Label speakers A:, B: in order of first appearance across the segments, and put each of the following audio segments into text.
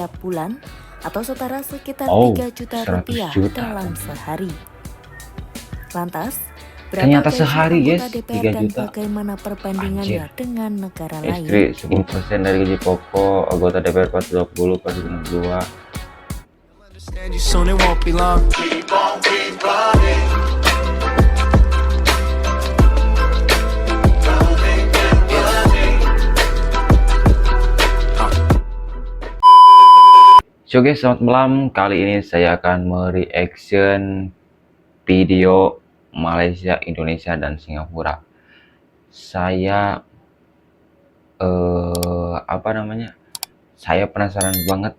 A: setiap bulan atau setara sekitar 3 juta
B: 100
A: rupiah
B: juta.
A: dalam sehari. Lantas, berapa
B: Ternyata
A: gaji
B: sehari
A: anggota
B: guys,
A: DPR
B: 3
A: dan
B: juta.
A: bagaimana perbandingannya
B: Anjir.
A: dengan negara
B: Istri
A: lain?
B: 10% dari gaji pokok, anggota DPR 420 per 62. So guys, selamat malam. Kali ini saya akan mereaction video Malaysia, Indonesia, dan Singapura. Saya saya penasaran banget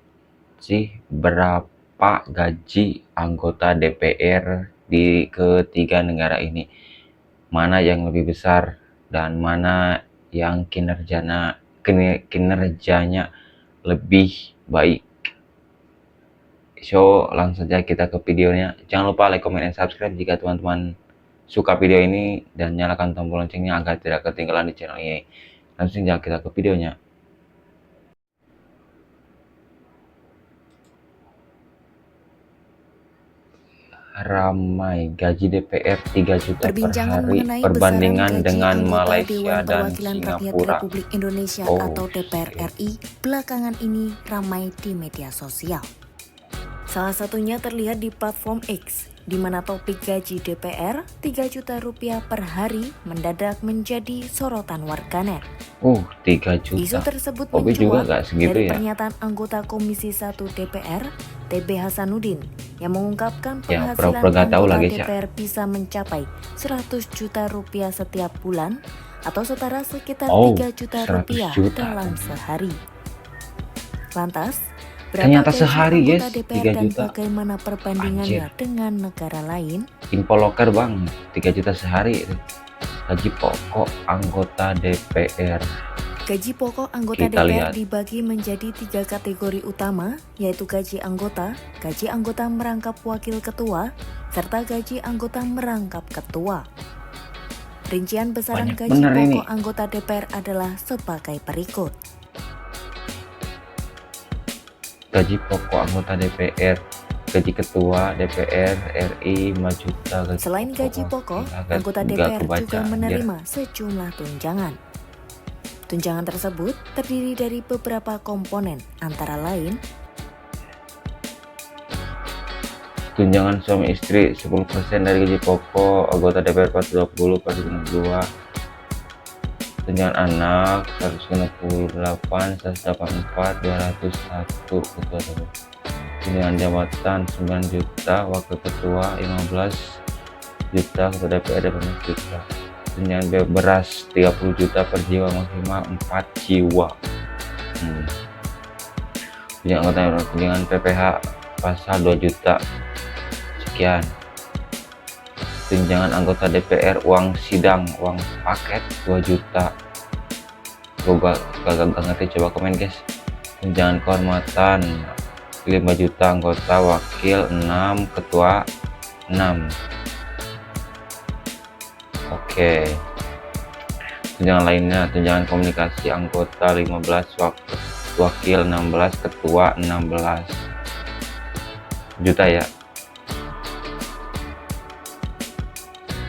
B: sih berapa gaji anggota DPR di ketiga negara ini. Mana yang lebih besar dan mana yang kinerjanya lebih baik. So, langsung saja kita ke videonya. Jangan lupa like, comment, dan subscribe jika teman-teman suka video ini, dan nyalakan tombol loncengnya agar tidak ketinggalan di channel ini. Langsung saja kita ke videonya. Ramai gaji DPR 3 juta per hari perbandingan dengan Malaysia dan Singapura.
A: Republik Indonesia atau DPR RI belakangan ini ramai di media sosial. Salah satunya terlihat di platform X, di mana topik gaji DPR 3 juta rupiah per hari mendadak menjadi sorotan warganet.
B: 3 juta.
A: Isu tersebut
B: Hobi juga
A: mencuat
B: ya?
A: dari pernyataan anggota Komisi 1 DPR, TB Hasanuddin, yang mengungkapkan penghasilan anggota DPR bisa mencapai 100 juta rupiah setiap bulan atau setara sekitar 3 juta rupiah dalam sehari. Lantas,
B: ternyata sehari guys, 3
A: dan
B: juta.
A: Bagaimana perbandingannya dengan negara lain?
B: Infoloker bang, 3 juta sehari. Gaji pokok anggota DPR.
A: Gaji pokok anggota DPR dibagi menjadi 3 kategori utama, yaitu gaji anggota merangkap wakil ketua, serta gaji anggota merangkap ketua. Rincian besaran gaji pokok anggota DPR adalah sebagai berikut.
B: Gaji pokok anggota DPR, gaji ketua DPR RI 5 juta.
A: Selain gaji pokok, anggota DPR juga menerima sejumlah tunjangan. Tunjangan tersebut terdiri dari beberapa komponen, antara lain
B: tunjangan suami istri 10% dari gaji pokok anggota DPR 420 per 62, tunjangan anak 168, 184, 201 ketua DPR, tunjangan jabatan 9 juta, wakil ketua 15 juta, ketua DPR 15 juta, tunjangan beras 30 juta per jiwa, maksimal 4 jiwa. Tunjangan PPH pasal 2 juta sekian. Tunjangan anggota DPR uang sidang, uang paket 2 juta. Gue gak ngerti, coba komen guys. Tunjangan kehormatan 5 juta, anggota wakil 6, ketua 6. Oke. Tunjangan lainnya, tunjangan komunikasi anggota 15, wakil 16, ketua 16 juta ya.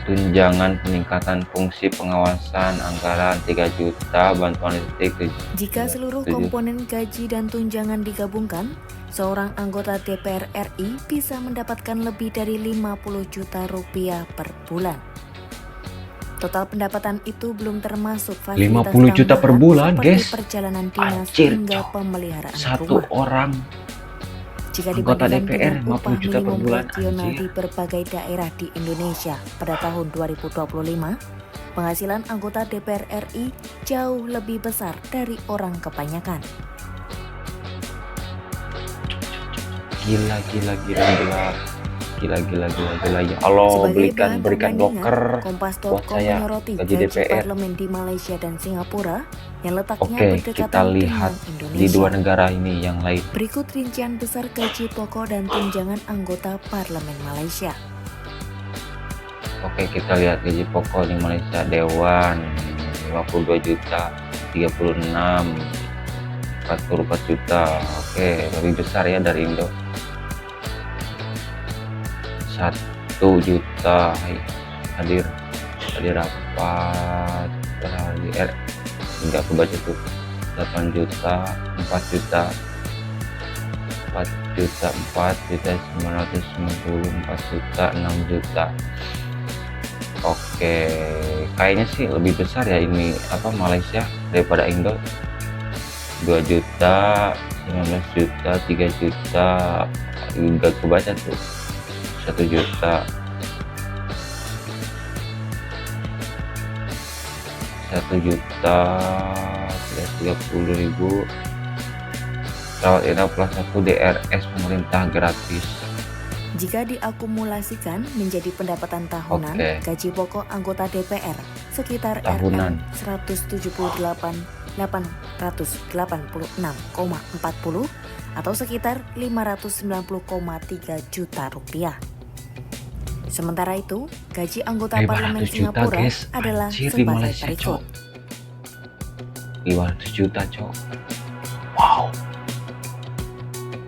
B: Tunjangan peningkatan fungsi pengawasan anggaran 3 juta, bantuan listrik 7.
A: Jika seluruh komponen gaji dan tunjangan digabungkan, seorang anggota DPR RI bisa mendapatkan lebih dari 50 juta rupiah per bulan. Total pendapatan itu belum termasuk fasilitas
B: 50 juta per bulan guys,
A: perjalanan dinas hingga pemeliharaan
B: satu
A: rumah.
B: orang
A: Jika
B: anggota
A: dibandingkan
B: DPR
A: dengan upah
B: 50 juta per
A: minimum
B: bulan,
A: regional di berbagai daerah di Indonesia pada tahun 2025, penghasilan anggota DPR RI jauh lebih besar dari orang kebanyakan.
B: Gila ya Allah, berikan bloker
A: Kompas.com menyoroti gaji
B: DPR.
A: parlemen di Malaysia dan Singapura yang letaknya berdekatan
B: kita lihat
A: dengan Indonesia.
B: di dua negara ini yang lain.
A: Berikut rincian besar gaji pokok dan tunjangan anggota parlemen Malaysia.
B: Oke, kita lihat gaji pokok di Malaysia. Dewan 52 juta, 36 44 juta. Oke, lebih besar ya dari Indo. 1 juta hadir rapat enggak kebaca tuh. 8 juta, 4 juta, 4 juta, 4 juta 990, 4 juta, 6 juta. Oke, kayaknya sih lebih besar ya ini Malaysia daripada Indo. 2 juta, 15 juta, 3 juta, enggak kebaca tuh. 1 juta, 1 juta, 30.000 rawat inap kelas 1 DRS pemerintah gratis.
A: Jika diakumulasikan menjadi pendapatan tahunan, gaji pokok anggota DPR sekitar
B: tahunan
A: Rp178.886,40 atau sekitar 590,3 juta rupiah. Sementara itu, gaji anggota parlemen Singapura adalah sebagai berikut.
B: 500 juta, cok. Wow.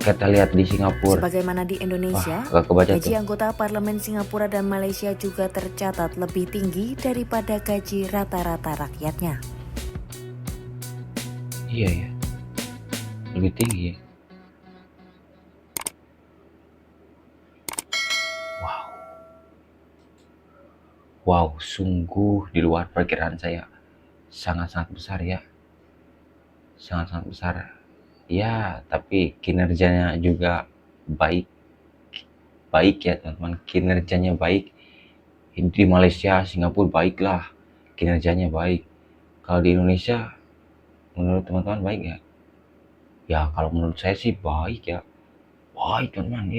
B: Kita lihat di Singapura.
A: Sebagaimana di Indonesia, gaji anggota parlemen Singapura dan Malaysia juga tercatat lebih tinggi daripada gaji rata-rata rakyatnya.
B: Iya ya, lebih tinggi ya. Wow, sungguh di luar perkiraan saya. Sangat-sangat besar ya. Sangat-sangat besar. Ya, tapi kinerjanya juga baik ya teman-teman. Kinerjanya baik. Di Malaysia, Singapura baiklah. Kinerjanya baik. Kalau di Indonesia, menurut teman-teman baik ya? Ya, kalau menurut saya sih baik ya. Baik teman-teman.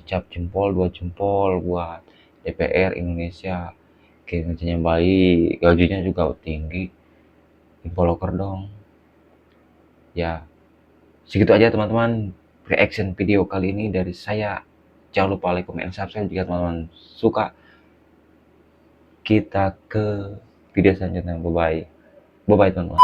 B: Cap jempol, 2 jempol buat DPR Indonesia. Kinerjanya baik, gajinya juga tinggi. Infoloker dong. Ya, segitu aja teman-teman reaction video kali ini dari saya. Jangan lupa like, comment, and subscribe jika teman-teman suka. Kita ke video selanjutnya. Bye bye teman-teman.